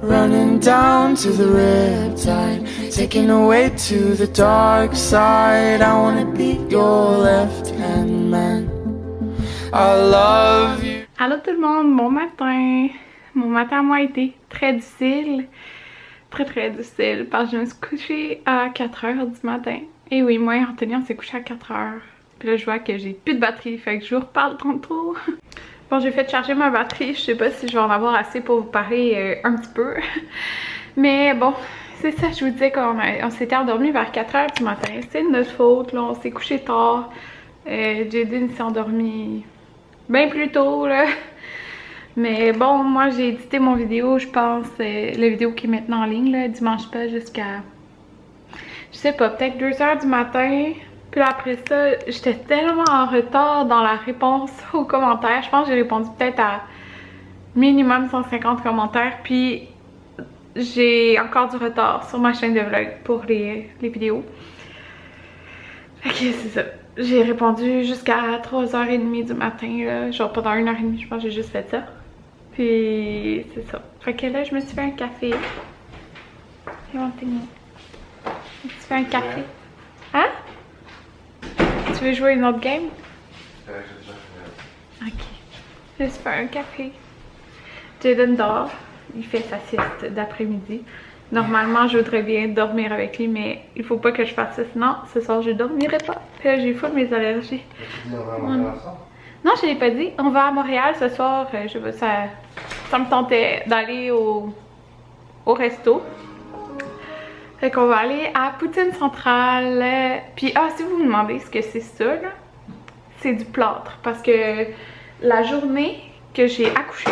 running down to the riptide, taking away to the dark side. I wanna be your left-hand man. I love you. Allô tout le monde, bon matin. Mon matin à moi a été très difficile. Très difficile parce que je me suis couchée à 4h du matin. Et oui, moi et Anthony on s'est couché à 4h. Puis là je vois que j'ai plus de batterie, fait que je vous reparle tantôt. Bon, j'ai fait charger ma batterie, je sais pas si je vais en avoir assez pour vous parler un petit peu. Mais bon, c'est ça, je vous disais qu'on s'était endormi vers 4h du matin. C'est de notre faute, là, on s'est couché tard. Jaden s'est endormi bien plus tôt, là. Mais bon, moi j'ai édité mon vidéo, je pense, la vidéo qui est maintenant en ligne, là, dimanche pas jusqu'à, je sais pas, peut-être 2h du matin. Puis là, après ça, j'étais tellement en retard dans la réponse aux commentaires. Je pense que j'ai répondu peut-être à minimum 150 commentaires. Puis j'ai encore du retard sur ma chaîne de vlog pour les vidéos. Fait que c'est ça. J'ai répondu jusqu'à 3h30 du matin, là. Genre pendant 1h30, je pense que j'ai juste fait ça. Puis c'est ça. Fait que là, je me suis fait un café. Je me suis fait un café. Hein? Tu veux jouer une autre game? Ok. Je me suis fait un café. Jaden dort. Il fait sa sieste d'après-midi. Normalement, je voudrais bien dormir avec lui, mais il faut pas que je fasse ça, sinon ce soir je dormirai pas. Puis là, j'ai full mes allergies. Non, je l'ai pas dit. On va à Montréal ce soir. Ça me tentait d'aller au resto. Fait qu'on va aller à Poutine Centrale. Puis, si vous vous demandez ce que c'est ça, là, c'est du plâtre. Parce que la journée que j'ai accouché,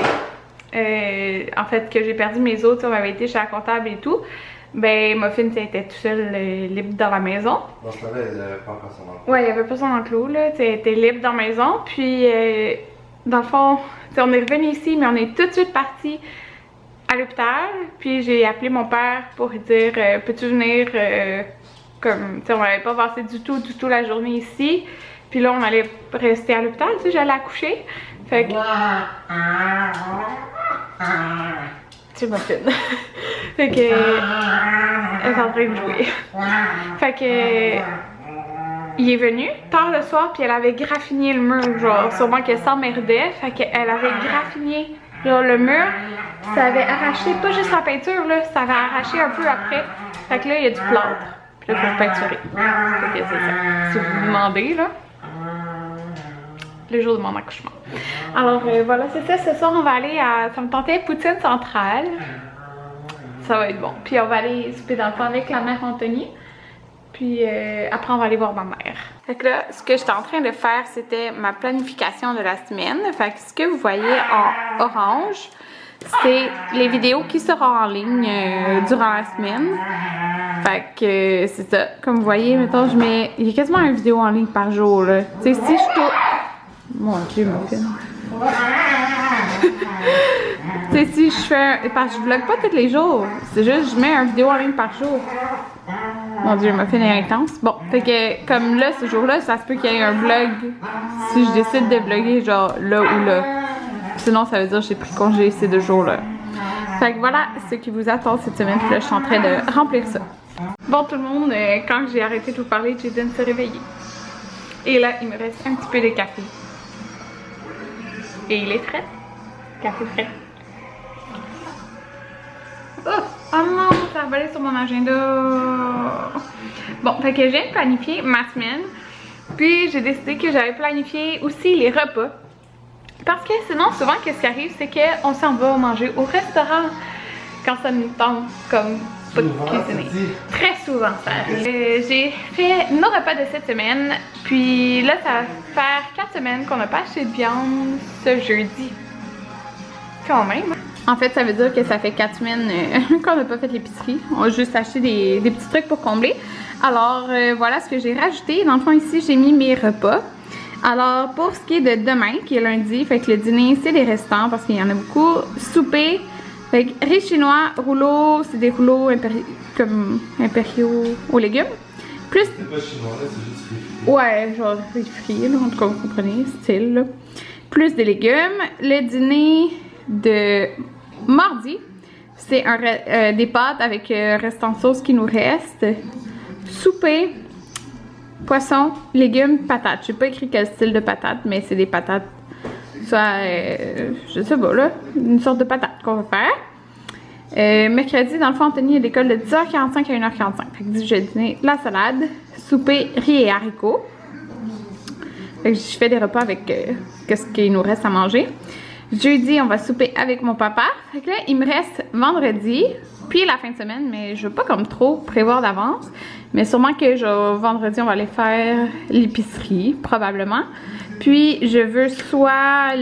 en fait, que j'ai perdu mes os, on avait été chez la comptable et tout, ben, Muffin était tout seul libre dans la maison. Dans ce moment-là, il avait pas encore son enclos. Ouais, il avait pas son enclos, là. Elle était libre dans la maison. Puis, dans le fond, on est revenu ici, mais on est tout de suite parti à l'hôpital, puis j'ai appelé mon père pour lui dire peux-tu venir comme, tu sais, on n'avait pas passé du tout la journée ici, puis là on allait rester à l'hôpital, tu sais, j'allais accoucher, fait que tu m'appelles. Fait que elle est en train de jouer. Fait que il est venu tard le soir, puis elle avait graffiné le mur, genre sûrement qu'elle s'emmerdait, fait qu'elle avait graffiné genre le mur. Ça avait arraché, pas juste la peinture, là, ça avait arraché un peu après. Fait que là, il y a du plâtre. Puis là, il faut peinturer. Fait que c'est ça. Si vous vous demandez, là, le jour de mon accouchement. Alors, voilà, c'est ça. Ce soir, on va aller à, ça me tentait, Poutine Centrale. Ça va être bon. Puis on va aller souper dans le fond avec la mère Anthony. Puis après, on va aller voir ma mère. Fait que là, ce que j'étais en train de faire, c'était ma planification de la semaine. Fait que ce que vous voyez en orange, c'est les vidéos qui seront en ligne durant la semaine. Fait que c'est ça. Comme vous voyez, mettons, je mets... Il y a quasiment une vidéo en ligne par jour, là. Tu sais, si je tourne... Mon Dieu, mon film. Tu sais, si je fais... Parce que je vlog pas tous les jours. C'est juste, je mets une vidéo en ligne par jour. Mon Dieu, ma fille est intense. Bon, fait que comme là, ce jour-là, ça se peut qu'il y ait un vlog. Si je décide de vlogger, genre là ou là. Sinon, ça veut dire que j'ai pris congé ces 2 jours-là. Fait que voilà ce qui vous attend cette semaine. Puis là, je suis en train de remplir ça. Bon, tout le monde, quand j'ai arrêté de vous parler, Jaden s'est réveillé. Et là, il me reste un petit peu de café. Et il est frais. Café frais. Oh non, ça a volé sur mon agenda. Bon, fait que j'ai planifié ma semaine. Puis j'ai décidé que j'avais planifié aussi les repas. Parce que sinon, souvent, qu'est-ce qui arrive, c'est qu'on s'en va manger au restaurant quand ça nous tente, comme pas de cuisiner. Très souvent, ça arrive. J'ai fait nos repas de cette semaine. Puis là, ça va faire 4 semaines qu'on n'a pas acheté de viande ce jeudi. Quand même. En fait, ça veut dire que ça fait 4 semaines qu'on n'a pas fait l'épicerie. On a juste acheté des petits trucs pour combler. Alors, voilà ce que j'ai rajouté. Dans le fond, ici, j'ai mis mes repas. Alors, pour ce qui est de demain, qui est lundi, fait que le dîner, c'est des restants parce qu'il y en a beaucoup. Souper, fait que riz chinois, rouleaux, c'est des rouleaux comme impériaux aux légumes. Plus... C'est pas chinois, là, c'est juste riz. Ouais, genre riz frit, là, en tout cas, vous comprenez, style, là. Plus des légumes. Le dîner de mardi, C'est des pâtes avec restant de sauce qui nous reste. Souper, poisson, légumes, patates. J'ai pas écrit quel style de patates, mais c'est des patates. Soit, je sais pas là, une sorte de patate qu'on va faire. Mercredi, dans le fond, Anthony a l'école de 10h45 à 1h45. Fait que je vais dîner la salade, souper, riz et haricots. Fait que je fais des repas avec ce qu'il nous reste à manger. Jeudi, on va souper avec mon papa. Fait que là, il me reste vendredi, puis la fin de semaine, mais je veux pas comme trop prévoir d'avance. Mais sûrement que vendredi, on va aller faire l'épicerie, probablement. Puis je veux soit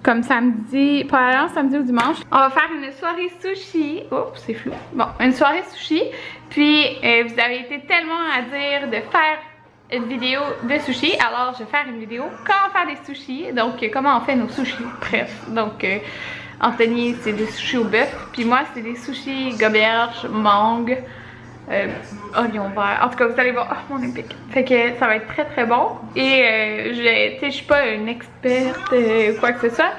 comme samedi, probablement samedi ou dimanche, on va faire une soirée sushi. Oh, c'est flou. Bon, une soirée sushi. Puis vous avez été tellement à dire de faire une vidéo de sushi, alors je vais faire une vidéo comment faire des sushis, donc comment on fait nos sushis, bref. Donc Anthony c'est des sushis au bœuf, puis moi c'est des sushis goberge, mangue, oignon vert. En tout cas vous allez voir, oh mon épique. Fait que ça va être très très bon. Et je suis pas une experte quoi que ce soit.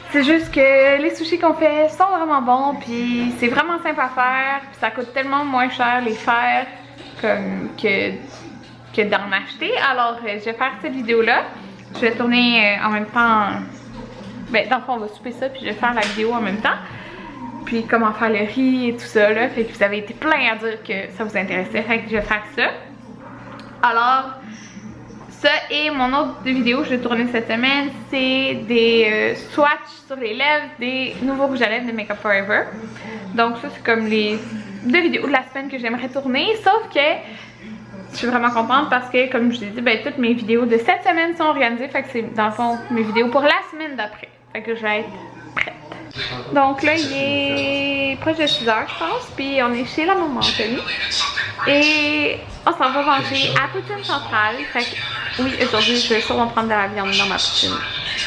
C'est juste que les sushis qu'on fait sont vraiment bons, puis c'est vraiment simple à faire, puis ça coûte tellement moins cher les faire que d'en acheter. Alors je vais faire cette vidéo là, je vais tourner en même temps, ben dans le fond on va souper ça puis je vais faire la vidéo en même temps, puis comment faire le riz et tout ça là. Fait que vous avez été plein à dire que ça vous intéressait, fait que je vais faire ça. Alors ça et mon autre vidéo que je vais tourner cette semaine, c'est des swatchs sur les lèvres des nouveaux rouges à lèvres de Make Up For Ever. Donc ça c'est comme les 2 vidéos de la semaine que j'aimerais tourner, sauf que je suis vraiment contente parce que, comme je vous ai dit, ben, toutes mes vidéos de cette semaine sont organisées. Fait que c'est, dans le fond, mes vidéos pour la semaine d'après. Fait que je vais être prête. Donc là, il est proche de 6 h, je pense. Puis on est chez la maman Anthony. Et on s'en va manger à Poutine Centrale. Fait que, oui, aujourd'hui, je vais sûrement prendre de la viande dans ma poutine.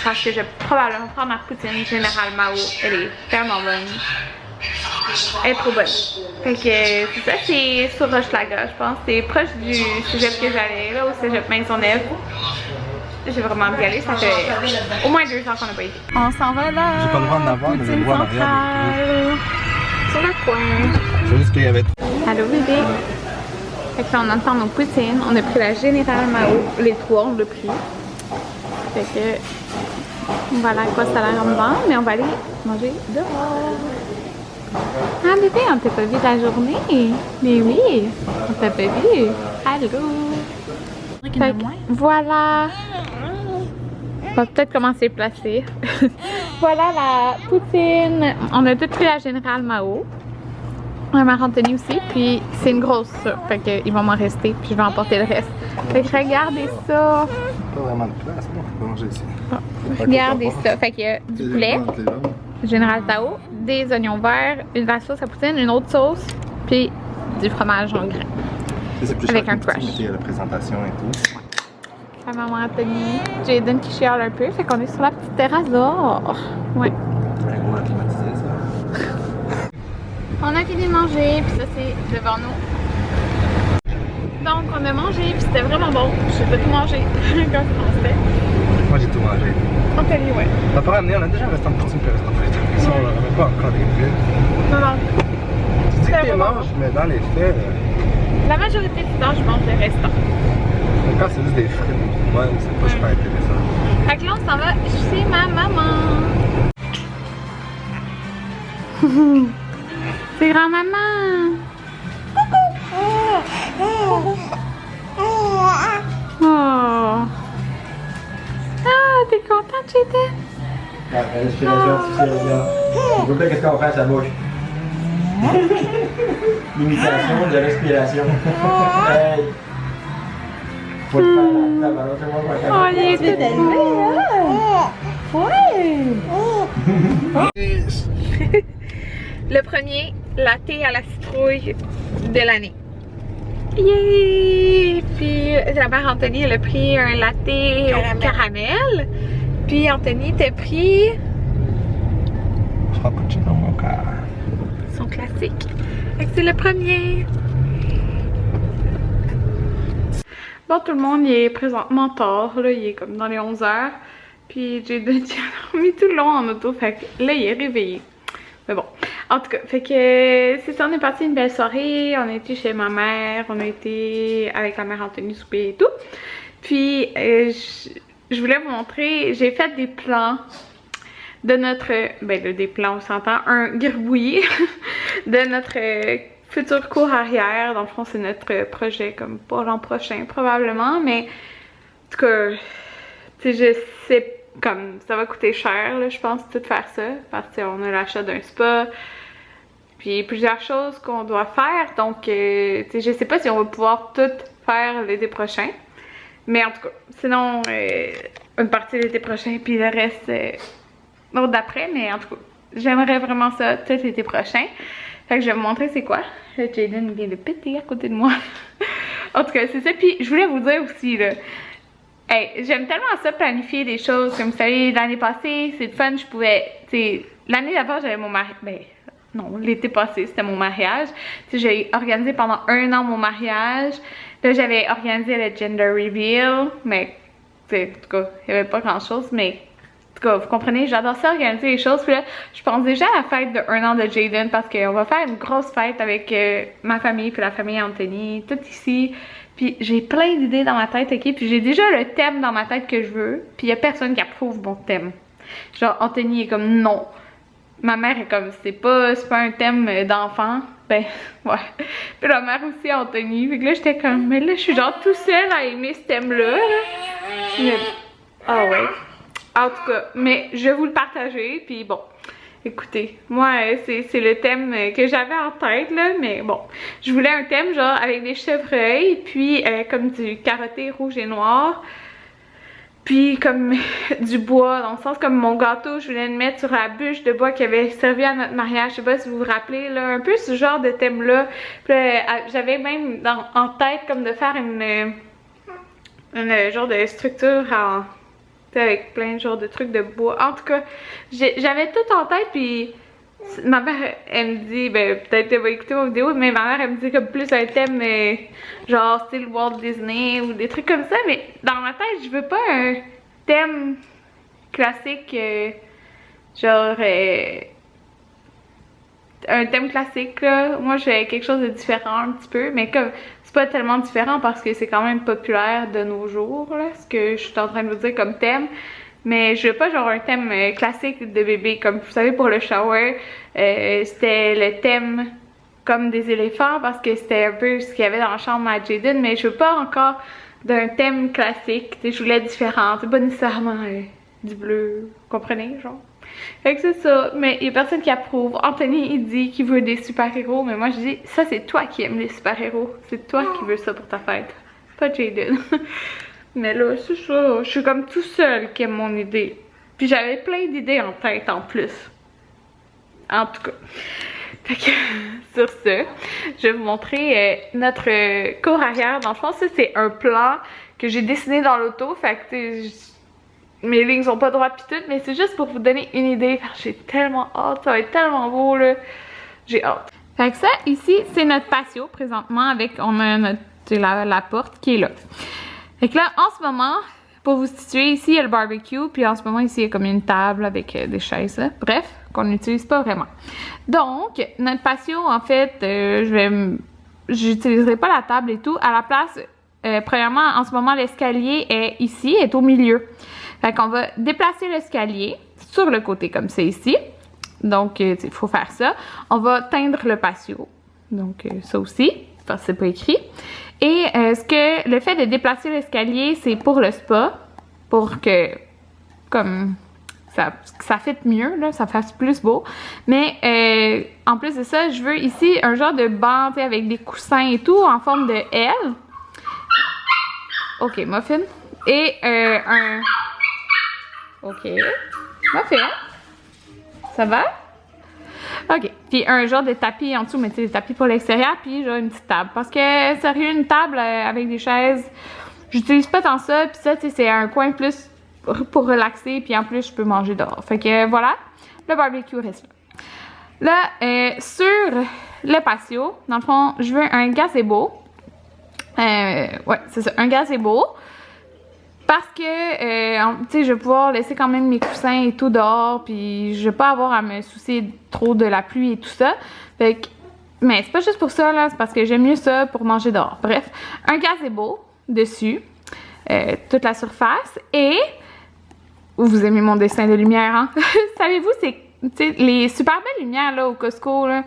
Parce que je vais probablement prendre ma poutine Général Mao. Elle est tellement bonne. Elle est trop bonne. Fait que c'est ça, c'est sur Hochelaga, je pense. C'est proche du cégep que j'allais, là, au cégep Maisonneuve. J'ai vraiment envie d'y aller, ça fait au moins 2 ans qu'on n'a pas été. On s'en va là. J'ai pas le droit d'en avoir, mais je le vois en arrière. Sur le coin. C'est juste qu'il y avait. Allô bébé. Fait que là on entend nos poutines. On a pris la Générale Mao. Les 3 on l'a pris. Fait que voilà à quoi ça a l'air en dedans, mais on va aller manger dehors. Ah bébé, on t'a pas vu la journée? Mais oui, on t'a pas vu. Allô? Fait que, voilà. On va peut-être commencer à placer. Voilà la poutine. On a tout pris la Générale Mao. On a Anthony aussi, puis c'est une grosse ça. Fait qu'ils vont m'en rester, puis je vais emporter le reste. Fait que regardez ça. Pas vraiment de place, on peut manger ici. Bon, regardez ça. Fait qu'il y a du poulet. Général Tao, des oignons verts, une vraie sauce à poutine, une autre sauce, puis du fromage en grains. Avec un crush. Il y a la présentation et tout. La maman Anthony, Jaden qui chiale un peu, fait qu'on est sur la petite terrasse dehors. Ouais. On a fini de manger, puis ça c'est devant nous. Donc on a mangé, puis c'était vraiment bon. J'ai pas tout mangé quand je pensais. Moi j'ai tout mangé. Anthony, ouais. On va pas ramener, on a déjà un restant de poutine puis un restant de frites. On n'en a pas encore des frites. Non, non. Tu dis que tu manges, mais dans les faits. La majorité du temps, je mange le restant. Quand c'est juste des frites, moi, c'est pas super intéressant. Fait que là, on s'en va chez ma maman. C'est grand-maman. Oh. Ah, t'es contente, Jaden? La respiration artificielle. Je veux qu'est-ce qu'on va faire à sa bouche. L'imitation de respiration. Hey! Faut le faire la Oh, il est tout beau. Ouais. Le premier latte à la citrouille de l'année. Yay! Puis la mère Anthony, elle a pris un latte au caramel. Puis Anthony t'a pris Frappuccino mon cœur. son classique. Fait que c'est le premier. Bon, tout le monde, il est présentement tard. Là, il est comme dans les 11 h. Puis j'ai dormi tout le long en auto. Fait que là, il est réveillé. Mais bon, en tout cas, fait que c'est ça, on est parti une belle soirée, on a été chez ma mère, on a été avec la mère Anthony souper et tout. Puis, je voulais vous montrer, j'ai fait des plans de notre, des plans on s'entend, un gribouillis de notre future cour arrière. Dans le fond, c'est notre projet comme pour l'an prochain probablement, mais en tout cas, tu sais, je sais comme ça va coûter cher là, je pense tout faire ça parce qu'on a l'achat d'un spa puis plusieurs choses qu'on doit faire, donc tu sais, je sais pas si on va pouvoir tout faire l'été prochain, mais en tout cas sinon une partie l'été prochain puis le reste l'autre d'après, mais en tout cas j'aimerais vraiment ça tout l'été prochain. Fait que je vais vous montrer c'est quoi. Là, Jaden vient de péter à côté de moi. En tout cas c'est ça, puis je voulais vous dire aussi là, hey, j'aime tellement ça planifier des choses. Comme vous savez, l'année passée, c'est fun, je pouvais, tu sais, l'année d'avant, j'avais mon mariage, non, l'été passé, c'était mon mariage. Tu sais, j'ai organisé pendant 1 an mon mariage. Là, j'avais organisé le gender reveal, mais, tu sais, en tout cas, il n'y avait pas grand-chose, mais, en tout cas, vous comprenez, j'adore ça, organiser les choses. Puis là, je pense déjà à la fête de 1 an de Jaden, parce qu'on va faire une grosse fête avec ma famille, puis la famille Anthony, tout ici. Puis j'ai plein d'idées dans ma tête, ok? Puis j'ai déjà le thème dans ma tête que je veux. Puis il y a personne qui approuve mon thème. Genre, Anthony est comme non. Ma mère est comme, c'est pas un thème d'enfant. Ben, ouais. Puis la mère aussi, Anthony. Fait que là, j'étais comme, mais là, je suis genre tout seule à aimer ce thème-là. Mais, ah ouais. En tout cas, mais je vais vous le partager. Puis bon. Écoutez, moi, c'est le thème que j'avais en tête, là, mais bon. Je voulais un thème, genre, avec des chevreuils, puis comme du carotté rouge et noir, puis comme du bois, dans le sens comme mon gâteau, je voulais le mettre sur la bûche de bois qui avait servi à notre mariage, je sais pas si vous vous rappelez, là, un peu ce genre de thème-là. Puis j'avais même en tête comme de faire une genre de structure en... avec plein de genres de trucs de bois. En tout cas, j'avais tout en tête, puis ma mère, elle me dit, ben peut-être elle va écouter mon vidéo, mais ma mère, elle me dit comme plus un thème genre style Walt Disney ou des trucs comme ça, mais dans ma tête, je veux pas un thème classique, genre un thème classique là. Moi, je fais quelque chose de différent un petit peu, mais comme c'est pas tellement différent parce que c'est quand même populaire de nos jours là, ce que je suis en train de vous dire comme thème. Mais je veux pas genre un thème classique de bébé, comme vous savez pour le shower, c'était le thème comme des éléphants parce que c'était un peu ce qu'il y avait dans la chambre à Jaden, mais je veux pas encore d'un thème classique, je voulais différent, c'est pas nécessairement du bleu, vous comprenez genre? Fait que c'est ça, mais il y a personne qui approuve. Anthony il dit qu'il veut des super-héros, mais moi je dis ça c'est toi qui aimes les super-héros, c'est toi qui veux ça pour ta fête, pas Jaden. Mais là c'est ça, je suis comme tout seul qui aime mon idée. Puis j'avais plein d'idées en tête en plus. En tout cas. Fait que sur ce, je vais vous montrer notre cour arrière. Dans le fond, ça c'est un plan que j'ai dessiné dans l'auto. Fait que mes lignes sont pas droites pis tout, mais c'est juste pour vous donner une idée. J'ai tellement hâte, ça va être tellement beau là. J'ai hâte. Fait que ça, ici, c'est notre patio présentement avec, on a notre, la porte qui est là. Fait que là, en ce moment, pour vous situer, ici il y a le barbecue, puis en ce moment ici il y a comme une table avec des chaises, là. Bref, qu'on n'utilise pas vraiment. Donc, notre patio, en fait, j'utiliserai pas la table et tout. À la place, premièrement, en ce moment, l'escalier est ici, est au milieu. Fait qu'on va déplacer l'escalier sur le côté comme c'est ici. Donc, il faut faire ça. On va teindre le patio. Donc, ça aussi, parce que c'est pas écrit. Et le fait de déplacer l'escalier, c'est pour le spa. Pour que, comme, ça fitte mieux, là, ça fasse plus beau. Mais, en plus de ça, je veux ici un genre de banc, avec des coussins et tout, en forme de L. Ok, muffin. Et un... Ok. Muffin. Ça va? Ok. Puis un genre de tapis en dessous, mais tu sais, des tapis pour l'extérieur, puis genre une petite table. Parce que, sérieux, une table avec des chaises, j'utilise pas tant ça. Puis ça, tu sais, c'est un coin plus pour relaxer, puis en plus, je peux manger dehors. Fait que voilà, le barbecue reste là. Là, sur le patio, dans le fond, je veux un gazebo. Ouais, c'est ça, un gazebo. Parce que, tu sais, je vais pouvoir laisser quand même mes coussins et tout dehors, puis je vais pas avoir à me soucier trop de la pluie et tout ça. Fait que, mais c'est pas juste pour ça, là, c'est parce que j'aime mieux ça pour manger dehors. Bref, un gazebo dessus, toute la surface, et... Vous aimez mon dessin de lumière, hein? Savez-vous, c'est les super belles lumières là, au Costco, là,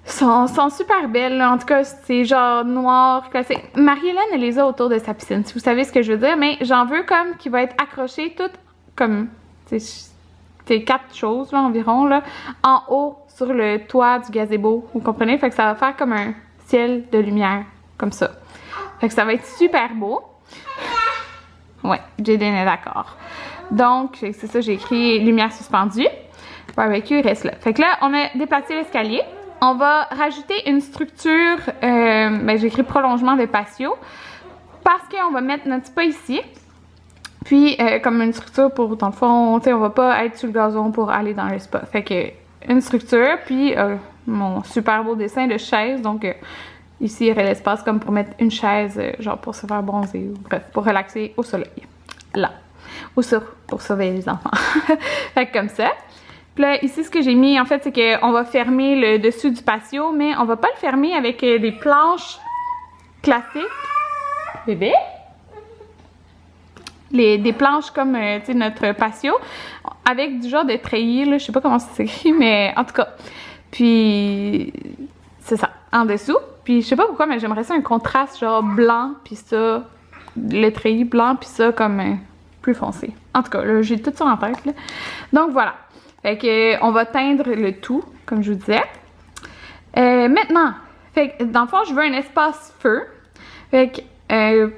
sont super belles. Là. En tout cas, c'est genre noir, classique. Marie-Hélène, elle les a autour de sa piscine, si vous savez ce que je veux dire. Mais j'en veux comme qui va être accroché tout comme... C'est 4 choses là, environ, là, en haut sur le toit du gazebo. Vous comprenez? Fait que ça va faire comme un ciel de lumière, comme ça. Fait que ça va être super beau. Ouais, Jaden est d'accord. Donc, c'est ça, j'ai écrit lumière suspendue. Barbecue reste là. Fait que là, on a déplacé l'escalier. On va rajouter une structure, ben, j'ai écrit prolongement de patio. Parce qu'on va mettre notre spa ici. Puis, comme une structure pour, dans le fond, tu sais, on va pas être sur le gazon pour aller dans le spa. Fait que, une structure, puis mon super beau dessin de chaise. Donc, ici, il y aurait l'espace comme pour mettre une chaise, genre pour se faire bronzer, ou bref, pour relaxer au soleil. Là. Ou pour surveiller les enfants. Fait que comme ça. Puis là, ici, ce que j'ai mis, en fait, c'est qu'on va fermer le dessus du patio, mais on va pas le fermer avec des planches classiques. Bébé? Des planches comme, tu sais, notre patio, avec du genre de treillis, là, je sais pas comment c'est écrit, mais en tout cas. Puis, c'est ça, en dessous. Puis, je sais pas pourquoi, mais j'aimerais ça un contraste genre blanc, puis ça, le treillis blanc, puis ça comme plus foncé. En tout cas, là, j'ai tout ça en tête, là. Donc, voilà. Fait que, on va teindre le tout, comme je vous disais. Maintenant, fait que, dans le fond, je veux un espace feu. Fait que,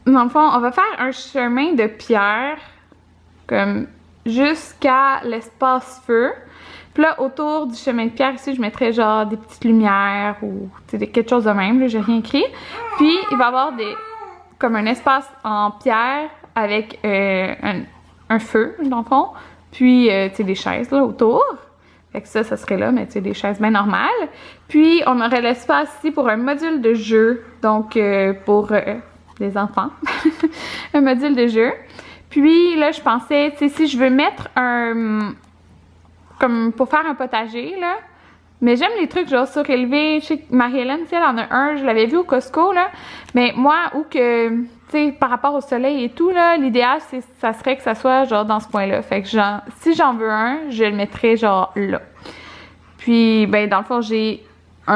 dans le fond, on va faire un chemin de pierre, comme jusqu'à l'espace feu. Puis là, autour du chemin de pierre, ici, je mettrais genre des petites lumières ou quelque chose de même, là, j'ai rien écrit. Puis, il va y avoir comme un espace en pierre avec un feu, dans le fond. Puis, tu sais, des chaises, là, autour. Fait que ça serait là, mais tu sais, des chaises bien normales. Puis, on aurait l'espace ici pour un module de jeu. Donc, pour les enfants. Un module de jeu. Puis, là, je pensais, tu sais, si je veux mettre comme pour faire un potager, là. Mais j'aime les trucs genre surélevés. Je sais que Marie-Hélène, tu sais, elle en a un, je l'avais vu au Costco, là. Mais moi, où que, tu sais, par rapport au soleil et tout, là, l'idéal, ça serait que ça soit genre dans ce coin-là. Fait que genre, si j'en veux un, je le mettrais genre là. Puis, ben, dans le fond, j'ai tu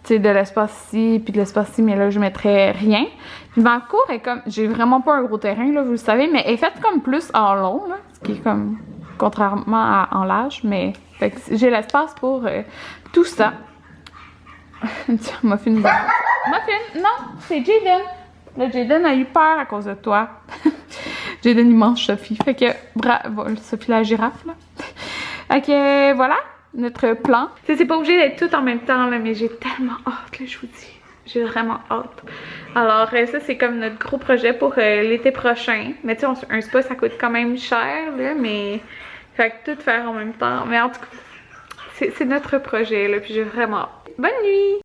sais, de l'espace ici, puis de l'espace ici, mais là, je mettrais rien. Puis ma cour est comme, j'ai vraiment pas un gros terrain, là, vous le savez, mais elle est faite comme plus en long, là, ce qui est comme, contrairement à en large, mais fait que j'ai l'espace pour tout ça. Muffin, non, c'est Jaden. Là, Jaden a eu peur à cause de toi. Jaden, il mange Sophie. Fait que, bravo, Sophie la girafe, là. Fait que, voilà, notre plan. C'est pas obligé d'être tout en même temps, là, mais j'ai tellement hâte, là, je vous dis. J'ai vraiment hâte. Alors, ça, c'est comme notre gros projet pour l'été prochain. Mais tu sais, un spa, ça coûte quand même cher, là, mais... Fait que tout faire en même temps. Mais en tout cas, c'est notre projet, là, puis j'ai vraiment hâte. Bonne nuit!